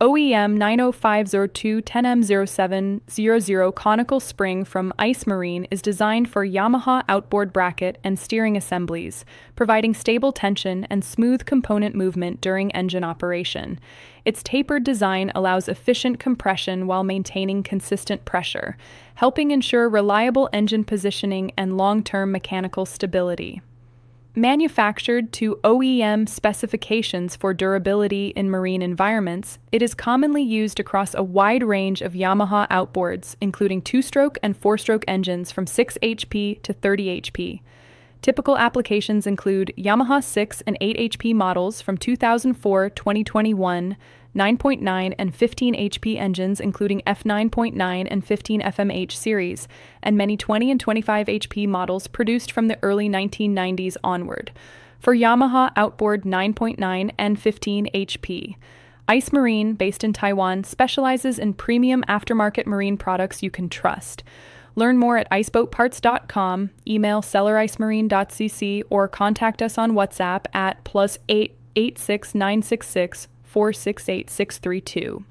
OEM 90502-10M07-00 Conical Spring from Ice Marine is designed for Yamaha outboard bracket and steering assemblies, providing stable tension and smooth component movement during engine operation. Its tapered design allows efficient compression while maintaining consistent pressure, helping ensure reliable engine positioning and long-term mechanical stability. Manufactured to OEM specifications for durability in marine environments, it is commonly used across a wide range of Yamaha outboards, including 2-stroke and 4-stroke engines from 6 HP to 30 HP. Typical applications include Yamaha 6 and 8 HP models from 2004, 2021, 9.9 and 15 HP engines including F9.9 and 15 FMH series, and many 20 and 25 HP models produced from the early 1990s onward. For Yamaha Outboard 9.9 and 15 HP. Ice Marine, based in Taiwan, specializes in premium aftermarket marine products you can trust. Learn more at iceboatparts.com, email sellericemarine.cc, or contact us on WhatsApp at +886 966 468 632.